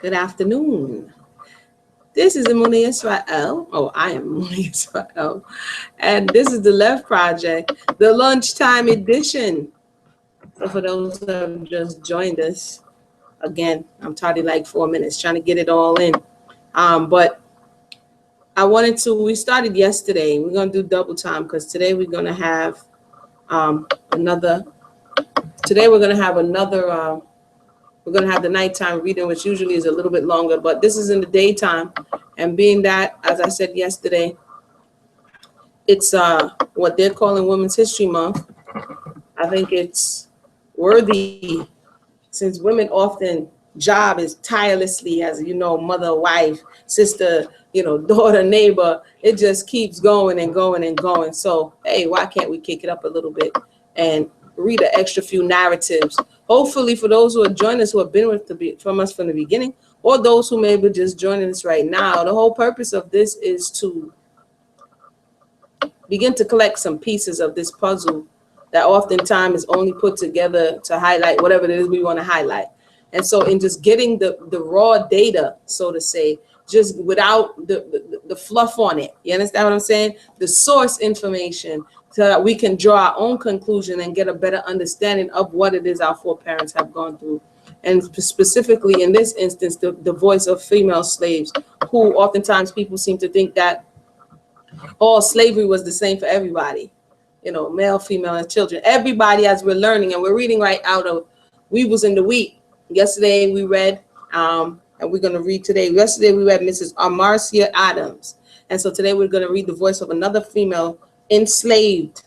Good afternoon. This is Imuni Israel. Oh, I am Imuni Israel. And this is the Left Project, the lunchtime edition. So for those who have just joined us, again, I'm tardy like 4 minutes trying to get it all in. But we started yesterday. We're going to do double time because today we're going to have another, we're going to have the nighttime reading, which usually is a little bit longer, but this is in the daytime. And being that, as I said yesterday, it's what they're calling Women's History Month. I think it's worthy, since women often job is tirelessly as, mother, wife, sister, daughter, neighbor. It just keeps going and going and going. So, hey, why can't we kick it up a little bit and read an extra few narratives? Hopefully for those who are joining us, who have been from us from the beginning, or those who may be just joining us right now, the whole purpose of this is to begin to collect some pieces of this puzzle that oftentimes is only put together to highlight whatever it is we want to highlight. And so in just getting the raw data, so to say, just without the fluff on it, you understand what I'm saying? The source information, so that we can draw our own conclusion and get a better understanding of what it is our foreparents have gone through. And specifically in this instance, the voice of female slaves, who oftentimes people seem to think that all slavery was the same for everybody, male, female, and children. Everybody, as we're learning, and we're reading right out of Weevils in the Wheat. Yesterday we read, and we're going to read today. Yesterday we read Mrs. Amarcia Adams. And so today we're going to read the voice of another female enslaved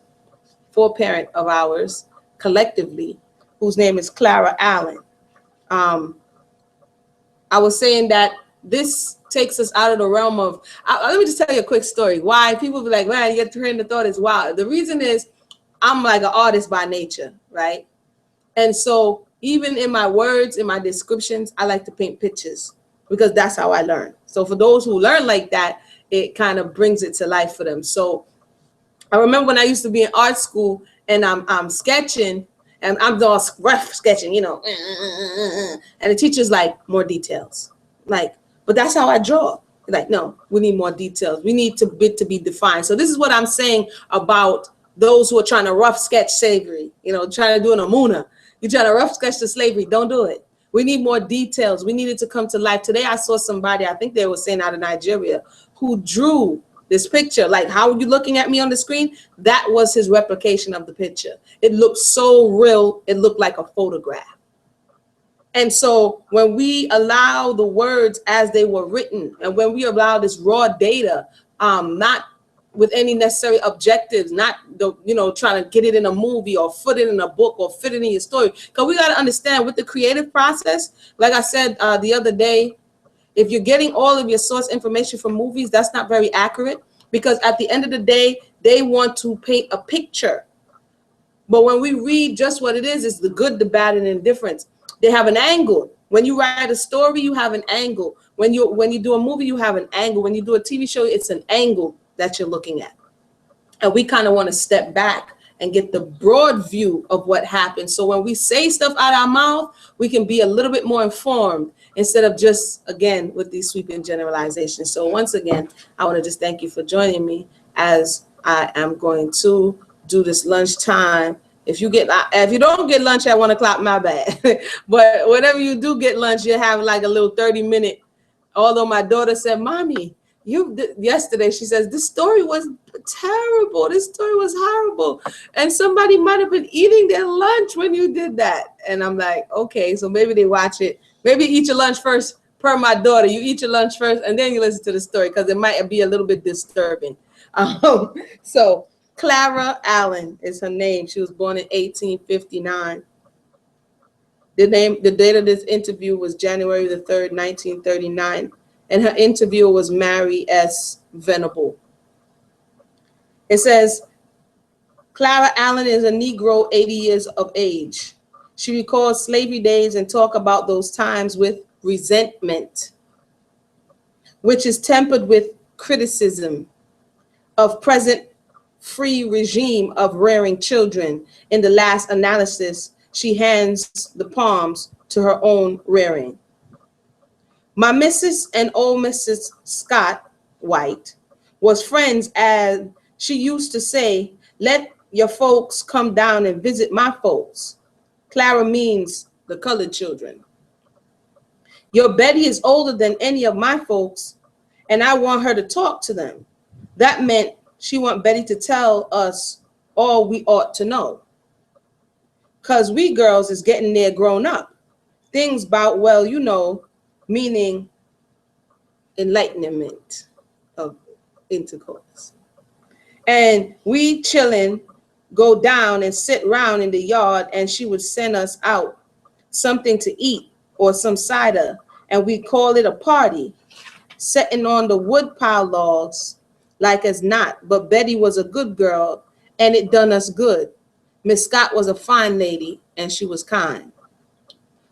foreparent of ours collectively, whose name is Clara Allen. I was saying that this takes us out of the realm of, let me just tell you a quick story. Why people be like, man, your train of thought is wild. The reason is I'm like an artist by nature, right? And so even in my words, in my descriptions, I like to paint pictures because that's how I learn. So for those who learn like that, it kind of brings it to life for them. So I remember when I used to be in art school and I'm sketching and I'm doing rough sketching, and the teacher's like, more details. Like, but that's how I draw. Like, no, we need more details. We need to be defined. So this is what I'm saying about those who are trying to rough sketch slavery, trying to do an Amuna. You're trying to rough sketch the slavery. Don't do it. We need more details. We need it to come to life. Today I saw somebody, I think they were saying out of Nigeria, who drew this picture. Like, how are you looking at me on the screen? That was his replication of the picture. It looked so real. It looked like a photograph. And so when we allow the words as they were written, and when we allow this raw data, not with any necessary objectives, not trying to get it in a movie or put it in a book or fit it in your story, because we got to understand with the creative process, like I said the other day, if you're getting all of your source information from movies, that's not very accurate, because at the end of the day, they want to paint a picture. But when we read just what it is the good, the bad, and the indifference. They have an angle. When you write a story, you have an angle. When you do a movie, you have an angle. When you do a TV show, it's an angle that you're looking at. And we kind of want to step back and get the broad view of what happened. So when we say stuff out of our mouth, we can be a little bit more informed instead of just, again, with these sweeping generalizations. So once again, I want to just thank you for joining me as I am going to do this lunchtime. If you don't get lunch at 1 o'clock, my bad. But whenever you do get lunch, you have like a little 30-minute. Although my daughter said, Mommy, yesterday, she says, this story was terrible. This story was horrible. And somebody might have been eating their lunch when you did that. And I'm like, okay, so maybe they watch it. Maybe eat your lunch first, per my daughter. You eat your lunch first, and then you listen to the story, because it might be a little bit disturbing. So Clara Allen is her name. She was born in 1859. The date of this interview was January the 3rd, 1939. And her interviewer was Mary S. Venable. It says, Clara Allen is a Negro 80 years of age. She recalls slavery days and talk about those times with resentment, which is tempered with criticism of present free regime of rearing children. In the last analysis, she hands the palms to her own rearing. My Mrs. and old Mrs. Scott White was friends, as she used to say, let your folks come down and visit my folks. Clara means the colored children. Your Betty is older than any of my folks, and I want her to talk to them. That meant she want Betty to tell us all we ought to know. Cause we girls is getting there grown up. Things about, well, you know, meaning enlightenment of intercourse. And we chilling, go down and sit round in the yard, and she would send us out something to eat or some cider, and we call it a party, sitting on the wood pile logs like as not. But Betty was a good girl, and it done us good. Miss Scott was a fine lady, and she was kind.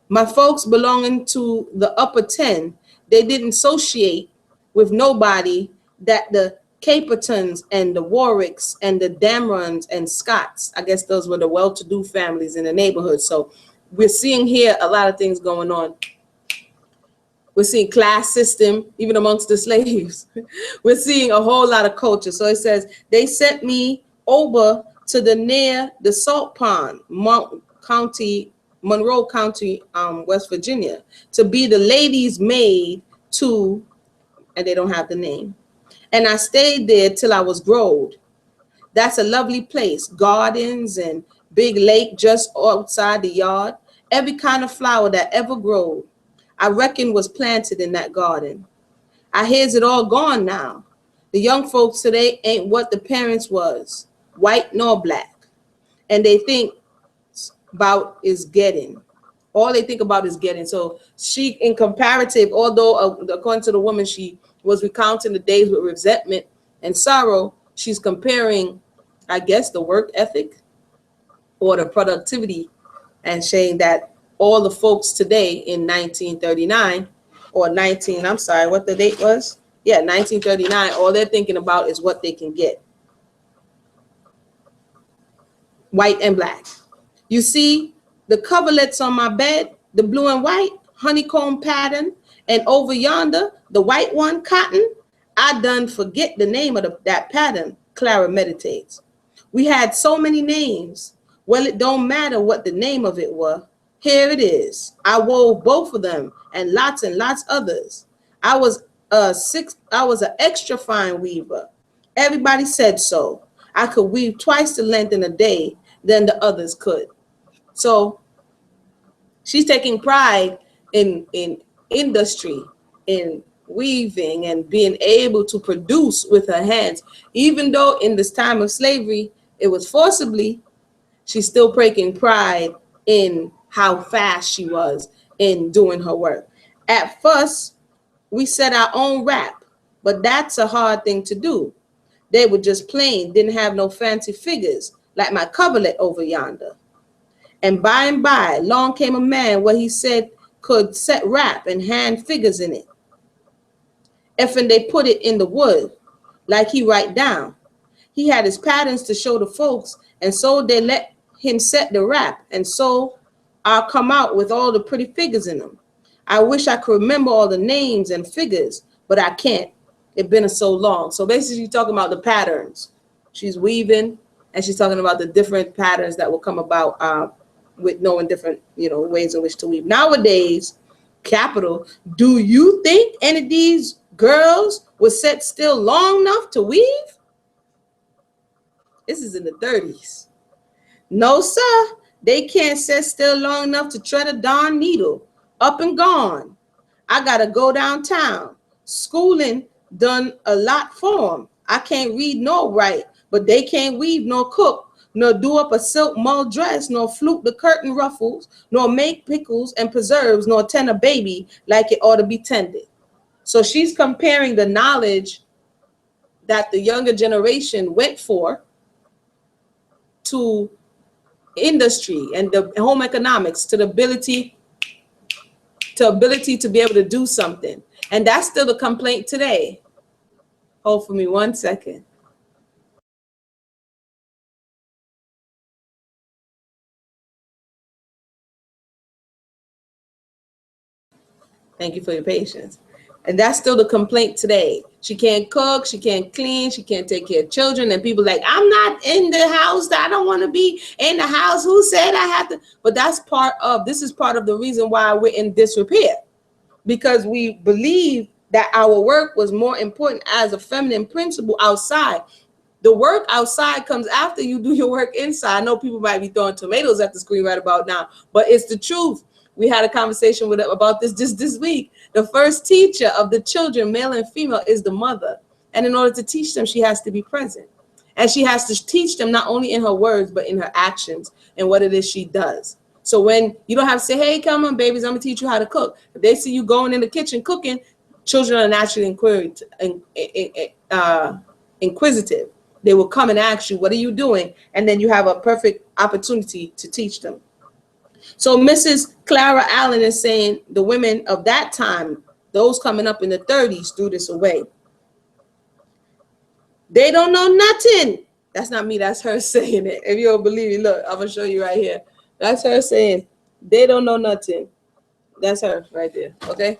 My folks belonging to the upper 10, they didn't associate with nobody that the Capertons and the Warwicks and the Damerons and Scotts. I guess those were the well-to-do families in the neighborhood. So we're seeing here a lot of things going on. We're seeing class system, even amongst the slaves. We're seeing a whole lot of culture. So it says, they sent me over to the near the salt pond, Monroe County, West Virginia, to be the lady's maid to, and they don't have the name. And I stayed there till I was growed. That's a lovely place, gardens and big lake just outside the yard. Every kind of flower that ever growed, I reckon, was planted in that garden. I hears it all gone now. The young folks today ain't what the parents was, white nor black. And they think about is getting. All they think about is getting. So she, in comparative, although according to the woman, she was recounting the days with resentment and sorrow, she's comparing, I guess, the work ethic or the productivity, and saying that all the folks today in 1939 or 19, I'm sorry, what the date was? Yeah, 1939, all they're thinking about is what they can get. White and black. You see the coverlets on my bed, the blue and white, honeycomb pattern, and over yonder, the white one, cotton. I done forget the name of that pattern, Clara meditates. We had so many names. Well, it don't matter what the name of it were. Here it is. I wove both of them and lots others. I was I was an extra fine weaver. Everybody said so. I could weave twice the length in a day than the others could. So she's taking pride in industry, in weaving, and being able to produce with her hands. Even though in this time of slavery, it was forcibly, she's still taking pride in how fast she was in doing her work. At first, we set our own wrap, but that's a hard thing to do. They were just plain, didn't have no fancy figures like my coverlet over yonder. And by, long came a man what he said could set wrap and hand figures in it. If and they put it in the wood, like he write down. He had his patterns to show the folks, and so they let him set the wrap, and so I'll come out with all the pretty figures in them. I wish I could remember all the names and figures, but I can't. It's been so long. So basically, talking about the patterns. She's weaving, and she's talking about the different patterns that will come about with knowing different, ways in which to weave. Nowadays, capital, do you think any of these girls were set still long enough to weave? This is in the 30s. No, sir. They can't sit still long enough to tread a darn needle. Up and gone. I gotta go downtown. Schooling done a lot for them. I can't read nor write, but they can't weave nor cook, nor do up a silk mull dress, nor flute the curtain ruffles, nor make pickles and preserves, nor tend a baby like it ought to be tended. So she's comparing the knowledge that the younger generation went for to industry and the home economics, to the ability to be able to do something. And that's still the complaint today. Hold for me 1 second. Thank you for your patience. And that's still the complaint today. She can't cook, she can't clean, she can't take care of children. And people like, I'm not in the house. I don't want to be in the house. Who said I have to? But this is part of the reason why we're in disrepair. Because we believe that our work was more important as a feminine principle outside. The work outside comes after you do your work inside. I know people might be throwing tomatoes at the screen right about now, but it's the truth. We had a conversation about this just this week. The first teacher of the children, male and female, is the mother. And in order to teach them, she has to be present. And she has to teach them not only in her words, but in her actions and what it is she does. So when you don't have to say, hey, come on, babies, I'm going to teach you how to cook. If they see you going in the kitchen cooking, children are naturally inquisitive. They will come and ask you, what are you doing? And then you have a perfect opportunity to teach them. So Mrs. Clara Allen is saying the women of that time, those coming up in the 30s, threw this away. They don't know nothing. That's not me. That's her saying it. If you don't believe me, look, I'm going to show you right here. That's her saying they don't know nothing. That's her right there. Okay.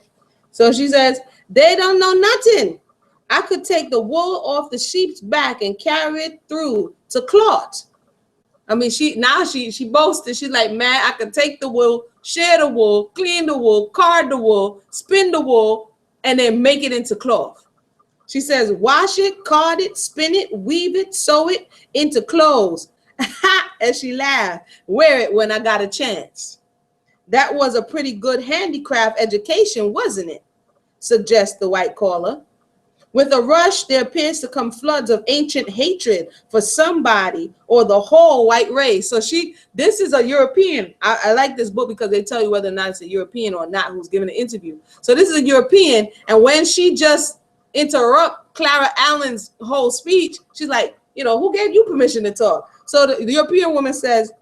So she says, they don't know nothing. I could take the wool off the sheep's back and carry it through to cloth. I mean, she boasted. She's like, man, I could take the wool, share the wool, clean the wool, card the wool, spin the wool, and then make it into cloth. She says, wash it, card it, spin it, weave it, sew it into clothes. And she laughed. Wear it when I got a chance. That was a pretty good handicraft education, wasn't it? Suggests the white caller. With a rush, there appears to come floods of ancient hatred for somebody or the whole white race. So this is a European. I like this book because they tell you whether or not it's a European or not who's giving an interview. So this is a European. And when she just interrupt Clara Allen's whole speech, she's like, who gave you permission to talk? So the European woman says,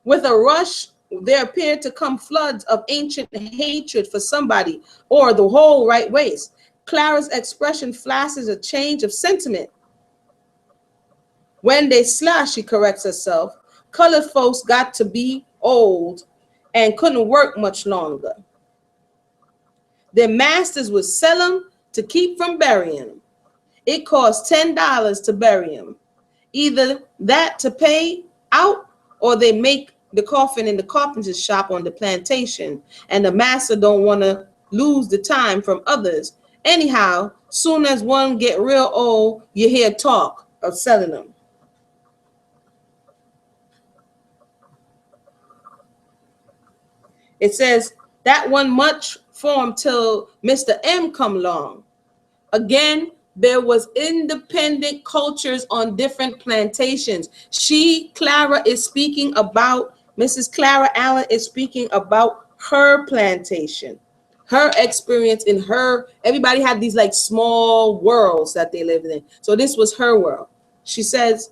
with a rush, there appeared to come floods of ancient hatred for somebody or the whole right race. Clara's expression flashes a change of sentiment. When they slash, she corrects herself, colored folks got to be old and couldn't work much longer. Their masters would sell them to keep from burying them. It cost $10 to bury them. Either that to pay out or they make the coffin in the carpenter's shop on the plantation, and the master don't want to lose the time from others. Anyhow, soon as one get real old, you hear talk of selling them. It says that one much form till Mr. M come along. Again, there was independent cultures on different plantations. Clara is speaking about, Mrs. Clara Allen is speaking about her plantation. Her experience in everybody had these like small worlds that they lived in. So this was her world. She says,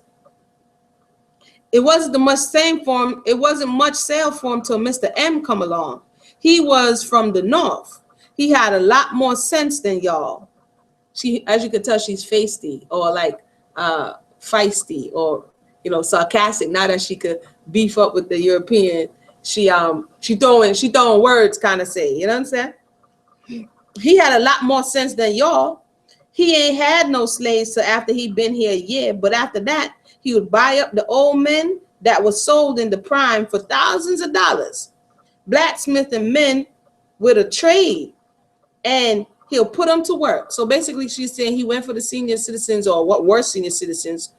it wasn't much sale for him till Mr. M come along. He was from the north. He had a lot more sense than y'all. As you can tell, she's feisty or like feisty or sarcastic. Now that she could beef up with the European, she throwing words, kind of say, you know what I'm saying? He had a lot more sense than y'all. He ain't had no slaves till after he'd been here a year, but after that, he would buy up the old men that were sold in the prime for thousands of dollars. Blacksmith and men with a trade, and he'll put them to work. So basically, she's saying he went for the senior citizens or what were senior citizens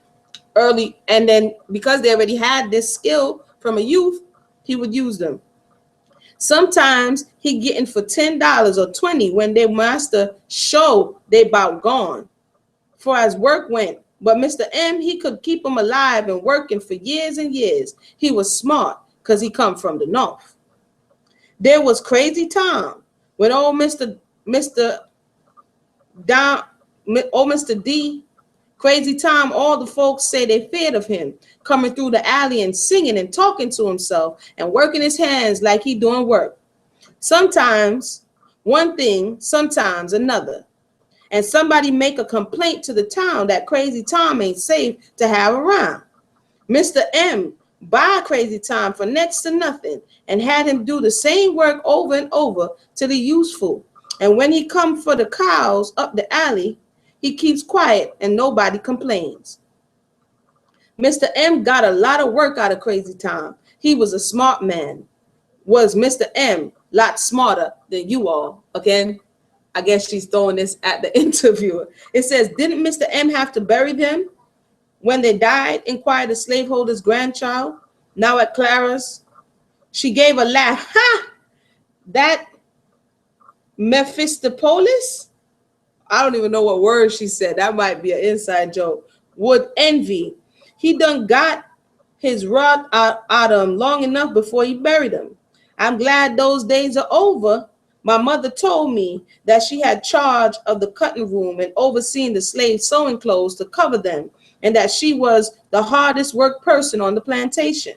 early, and then because they already had this skill from a youth, he would use them. Sometimes he getting for $10 or $20 when their master show they about gone. For as work went, but Mr. M, he could keep them alive and working for years and years. He was smart because he come from the north. There was Crazy Tom when old Mr. D, Crazy Tom, all the folks say they feared of him, coming through the alley and singing and talking to himself and working his hands like he doing work. Sometimes one thing, sometimes another. And somebody make a complaint to the town that Crazy Tom ain't safe to have around. Mr. M buy Crazy Time for next to nothing and had him do the same work over and over till he useful. And when he come for the cows up the alley, he keeps quiet and nobody complains. Mr. M got a lot of work out of Crazy Time. He was a smart man. Was Mr. M lot smarter than you all? Again, I guess she's throwing this at the interviewer. It says, didn't Mr. M have to bury them when they died? Inquired the slaveholder's grandchild. Now at Clara's, she gave a laugh. Ha! That Mephistopheles? I don't even know what word she said. That might be an inside joke. Would envy. He done got his rod out of him long enough before he buried him. I'm glad those days are over. My mother told me that she had charge of the cutting room and overseeing the slave sewing clothes to cover them, and that she was the hardest worked person on the plantation.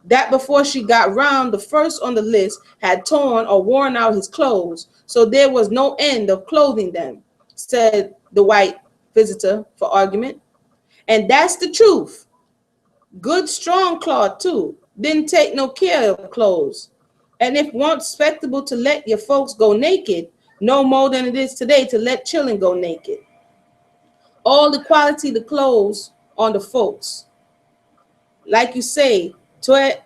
That before she got round, the first on the list had torn or worn out his clothes, so there was no end of clothing them, said the white visitor for argument. And that's the truth. Good strong cloth too. Didn't take no care of clothes. And if once respectable to let your folks go naked, no more than it is today to let children go naked. All the quality of the clothes on the folks. Like you say, it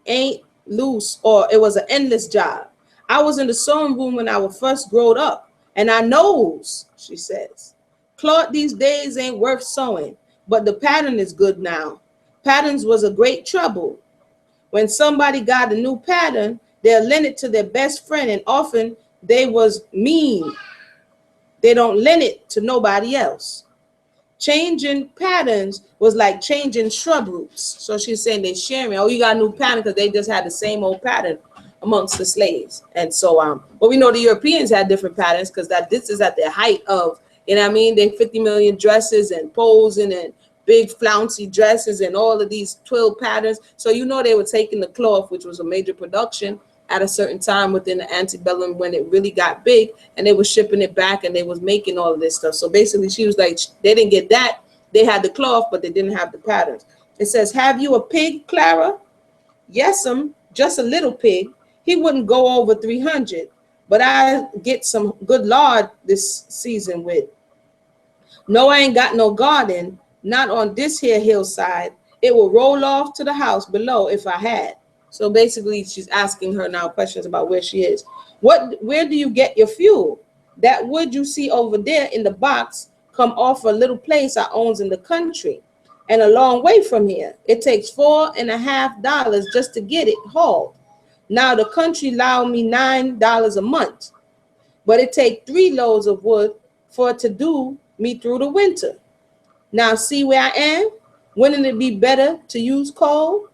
ain't loose, or it was an endless job. I was in the sewing room when I was first growed up, and I knows, she says. Cloth these days ain't worth sewing, but the pattern is good now. Patterns was a great trouble. When somebody got a new pattern, they'll lend it to their best friend, and often they was mean. They don't lend it to nobody else. Changing patterns was like changing shrub roots. So she's saying they're sharing. Oh, you got a new pattern because they just had the same old pattern amongst the slaves. And so but we know the Europeans had different patterns because that this is at the height of, you know what I mean? They 50 million dresses and posing and big flouncy dresses and all of these twill patterns. So you know they were taking the cloth, which was a major production at a certain time within the antebellum when it really got big, and they were shipping it back and they was making all of this stuff. So basically she was like, they didn't get that. They had the cloth, but they didn't have the patterns. It says, have you a pig, Clara? Yes'm, just a little pig. He wouldn't go over 300, but I get some good lard this season with. No, I ain't got no garden, not on this here hillside. It will roll off to the house below if I had. So basically, she's asking her now questions about where she is. Where do you get your fuel? That wood you see over there in the box come off a little place I owns in the country, and a long way from here. It takes $4.50 just to get it hauled. Now the country allow me $9 a month, but it take 3 loads of wood for it to do me through the winter. Now see where I am? Wouldn't it be better to use coal?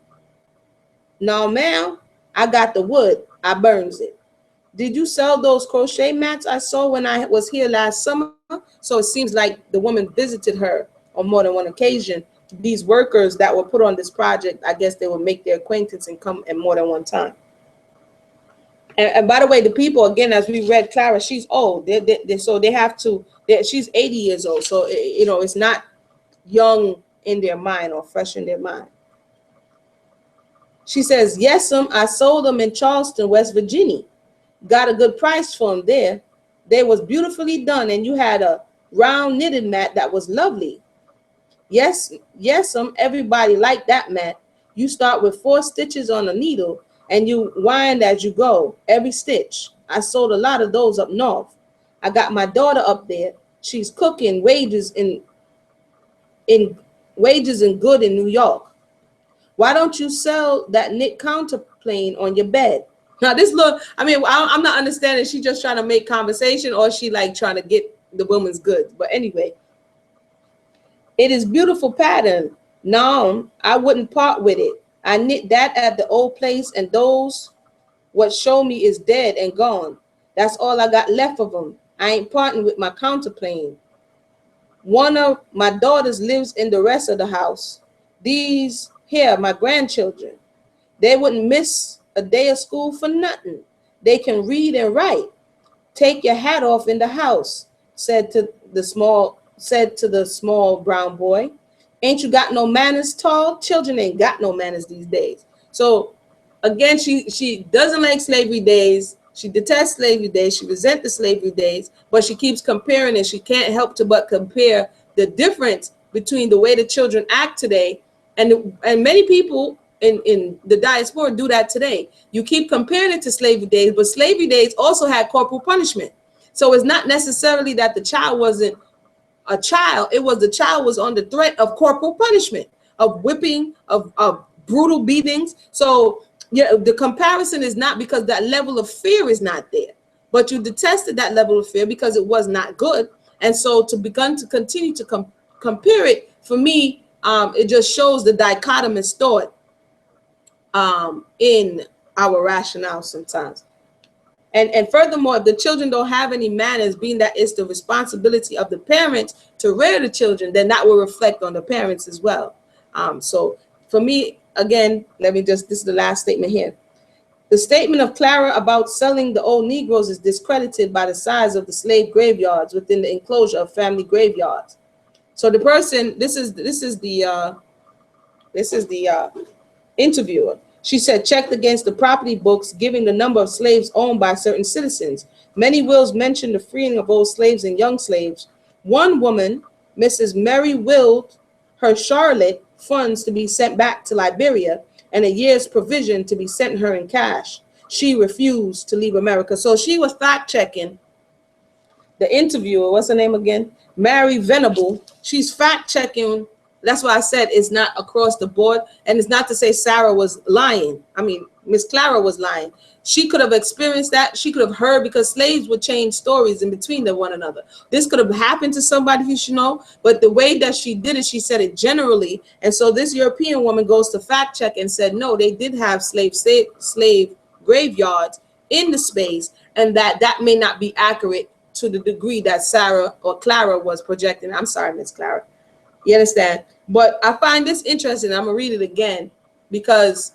No, ma'am, I got the wood. I burns it. Did you sell those crochet mats I saw when I was here last summer? So it seems like the woman visited her on more than one occasion. These workers that were put on this project, I guess they would make their acquaintance and come at more than one time. And by the way, the people, again, as we read Clara, she's old. So they have to, she's 80 years old. So, you know, it's not young in their mind or fresh in their mind. She says, yes, I sold them in Charleston, West Virginia. Got a good price for them there. They was beautifully done, and you had a round knitted mat that was lovely. Yes, everybody liked that mat. You start with 4 stitches on a needle, and you wind as you go, every stitch. I sold a lot of those up north. I got my daughter up there. She's cooking wages in good in New York. Why don't you sell that knit counterplane on your bed? Now this look, I mean, I'm not understanding. She just trying to make conversation, or she like trying to get the woman's goods. But anyway, it is beautiful pattern. No, I wouldn't part with it. I knit that at the old place, and those what show me is dead and gone. That's all I got left of them. I ain't parting with my counterplane. One of my daughters lives in the rest of the house. These here, my grandchildren, they wouldn't miss a day of school for nothing. They can read and write. Take your hat off in the house, said to the small brown boy. Ain't you got no manners, tall? Children ain't got no manners these days. So again, she doesn't like slavery days. She detests slavery days. She resents the slavery days, but she keeps comparing, and she can't help to but compare the difference between the way the children act today, and many people in the diaspora do that today. You keep comparing it to slavery days, but slavery days also had corporal punishment. So it's not necessarily that the child wasn't a child. It was the child was under threat of corporal punishment, of whipping, of brutal beatings. So yeah, the comparison is not because that level of fear is not there, but you detested that level of fear because it was not good. And so to continue to compare it, for me, it just shows the dichotomous thought in our rationale sometimes. And furthermore, if the children don't have any manners, being that it's the responsibility of the parents to rear the children, then that will reflect on the parents as well. So for me, again, this is the last statement here. The statement of Clara about selling the old Negroes is discredited by the size of the slave graveyards within the enclosure of family graveyards. So the person, this is the interviewer. She said, checked against the property books giving the number of slaves owned by certain citizens. Many wills mention the freeing of old slaves and young slaves. One woman, Mrs. Mary, willed her Charlotte funds to be sent back to Liberia and a year's provision to be sent her in cash. She refused to leave America. So she was fact-checking the interviewer. What's her name again? Mary Venable. She's fact-checking. That's why I said it's not across the board. And it's not to say Sarah was lying. I mean, Miss Clara was lying. She could have experienced that. She could have heard, because slaves would change stories in between one another. This could have happened to somebody who should know. But the way that she did it, she said it generally. And so this European woman goes to fact check and said, no, they did have slave graveyards in the space. And that may not be accurate to the degree that Sarah or Clara was projecting. I'm sorry, Miss Clara. You understand? But I find this interesting. I'm going to read it again because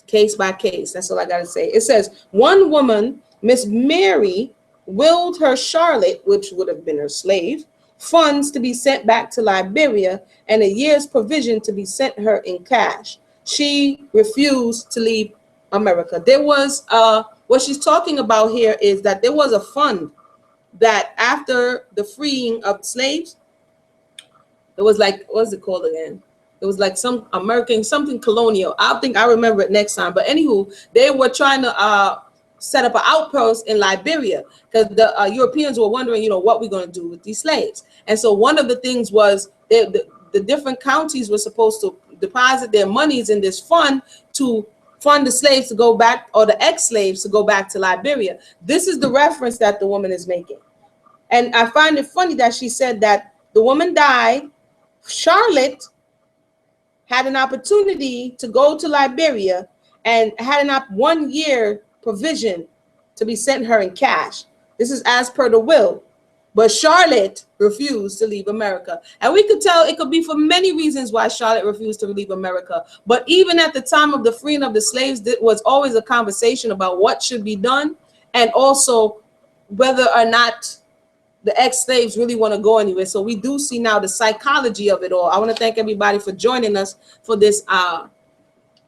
case by case. That's all I got to say. It says, one woman, Miss Mary, willed her Charlotte, which would have been her slave, funds to be sent back to Liberia and a year's provision to be sent her in cash. She refused to leave America. There was, what she's talking about here is that there was a fund that after the freeing of slaves, it was like, what's it called again? It was like some American, something colonial. I think I remember it next time. But anywho, they were trying to set up an outpost in Liberia because the Europeans were wondering, you know, what we're going to do with these slaves. And so one of the things was the different counties were supposed to deposit their monies in this fund to fund the slaves to go back, or the ex-slaves to go back to Liberia. This is the reference that the woman is making. And I find it funny that she said that the woman died. Charlotte had an opportunity to go to Liberia and had an 1 year provision to be sent her in cash. This is as per the will. But Charlotte refused to leave America. And we could tell it could be for many reasons why Charlotte refused to leave America. But even at the time of the freeing of the slaves, there was always a conversation about what should be done, and also whether or not the ex-slaves really want to go anywhere. So we do see now the psychology of it all. I want to thank everybody for joining us for this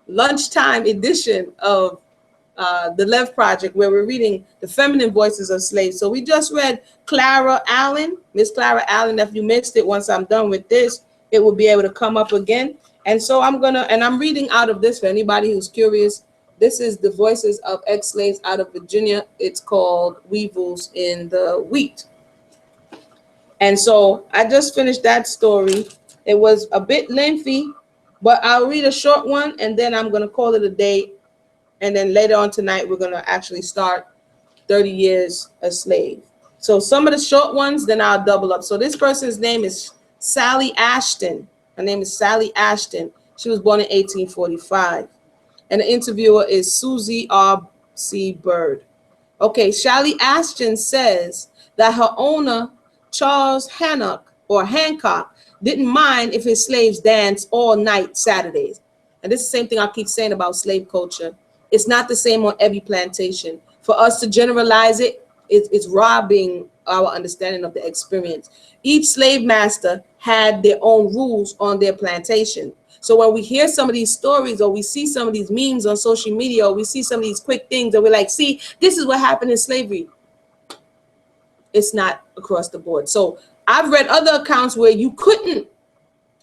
lunchtime edition of the Lev Project, where we're reading the feminine voices of slaves. So we just read Clara Allen, Miss Clara Allen. If you missed it, once I'm done with this, it will be able to come up again. And so I'm reading out of this for anybody who's curious. This is the voices of ex-slaves out of Virginia. It's called Weevils in the Wheat. And so I just finished that story. It was a bit lengthy, but I'll read a short one and then I'm going to call it a day. And then later on tonight, we're going to actually start 30 Years a Slave. So some of the short ones, then I'll double up. So this person's name is Sally Ashton. Her name is Sally Ashton. She was born in 1845. And the interviewer is Susie R.C. Bird. Okay, Sally Ashton says that her owner, Charles Hancock, didn't mind if his slaves danced all night Saturdays. And this is the same thing I keep saying about slave culture. It's not the same on every plantation. For us to generalize it, it's robbing our understanding of the experience. Each slave master had their own rules on their plantation. So when we hear some of these stories, or we see some of these memes on social media, or we see some of these quick things, and we're like, see, this is what happened in slavery. It's not across the board. So I've read other accounts where you couldn't,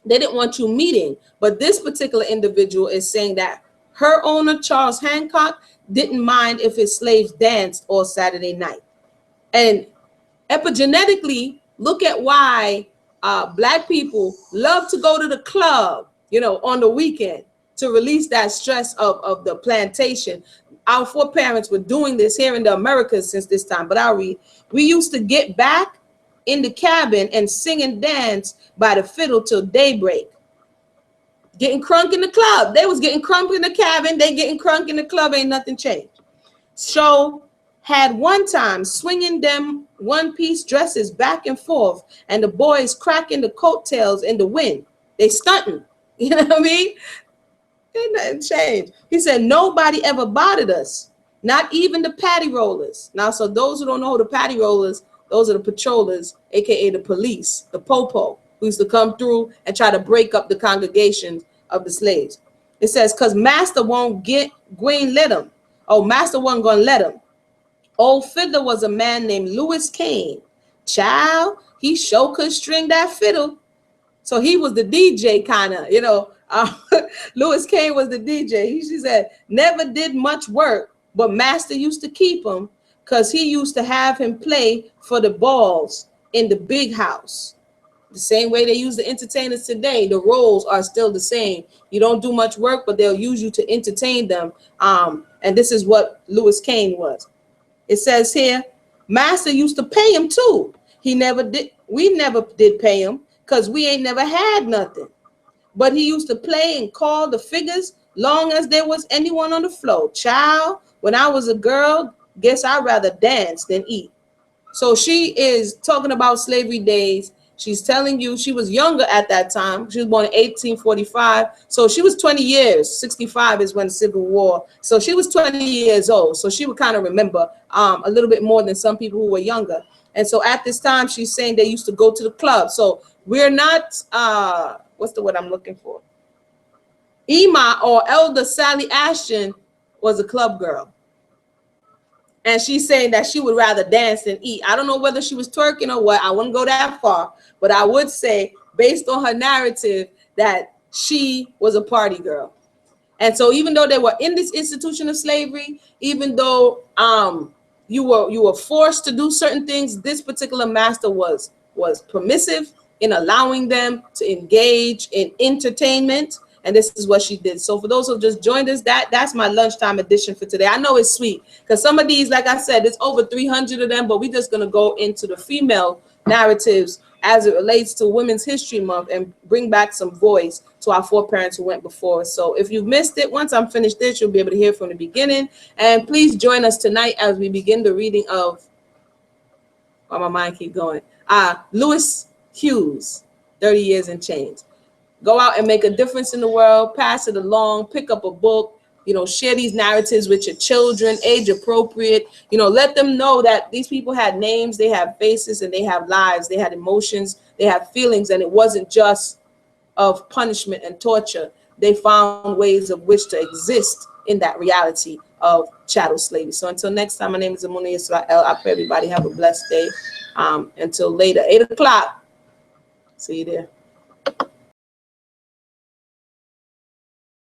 they didn't want you meeting. But this particular individual is saying that her owner, Charles Hancock, didn't mind if his slaves danced all Saturday night. And epigenetically, look at why Black people love to go to the club, you know, on the weekend to release that stress of the plantation. Our foreparents were doing this here in the Americas since this time, but I'll read. We used to get back in the cabin and sing and dance by the fiddle till daybreak. Getting crunk in the club. They was getting crunk in the cabin. They getting crunk in the club. Ain't nothing changed. So had one time swinging them one-piece dresses back and forth, and the boys cracking the coattails in the wind. They stunting. You know what I mean? Ain't nothing changed. He said, nobody ever bothered us, not even the patty rollers. Now, so those who don't know who the patty rollers, those are the patrollers, aka the police, the popo, who used to come through and try to break up the congregations of the slaves. It says, because master won't get Gwen let him. Oh, master wasn't gonna let him. Old fiddler was a man named Lewis Kane. Child, he sure could string that fiddle. So he was the DJ kind of, you know. Lewis Kane was the DJ. She said, never did much work, but master used to keep him because he used to have him play for the balls in the big house. The same way they use the entertainers today, the roles are still the same. You don't do much work, but they'll use you to entertain them. And this is what Lewis Kane was. It says here, master used to pay him too. We never did pay him because we ain't never had nothing. But he used to play and call the figures long as there was anyone on the floor. Child, when I was a girl, guess I'd rather dance than eat. So she is talking about slavery days. She's telling you she was younger at that time. She was born in 1845. So she was 20 years. 65 is when the Civil War. So she was 20 years old. So she would kind of remember a little bit more than some people who were younger. And so at this time, she's saying they used to go to the club. So we're not, what's the word I'm looking for? Ema, or Elder Sally Ashton, was a club girl. And she's saying that she would rather dance than eat. I don't know whether she was twerking or what. I wouldn't go that far. But I would say, based on her narrative, that she was a party girl. And so even though they were in this institution of slavery, even though you were forced to do certain things, this particular master was permissive in allowing them to engage in entertainment. And this is what she did. So for those who just joined us, that's my lunchtime edition for today. I know it's sweet because some of these, like I said, it's over 300 of them, but we're just going to go into the female narratives as it relates to Women's History Month and bring back some voice to our foreparents who went before us. So if you've missed it, once I'm finished this, you'll be able to hear from the beginning. And please join us tonight as we begin the reading of, oh, my mind keep going, Lewis Hughes, 30 Years in Chains. Go out and make a difference in the world, pass it along, pick up a book, you know, share these narratives with your children, age appropriate, you know, let them know that these people had names, they have faces, and they have lives, they had emotions, they have feelings, and it wasn't just of punishment and torture. They found ways of which to exist in that reality of chattel slavery. So until next time, my name is Amuna Israel. I pray everybody have a blessed day. Until later, 8 o'clock. See you there.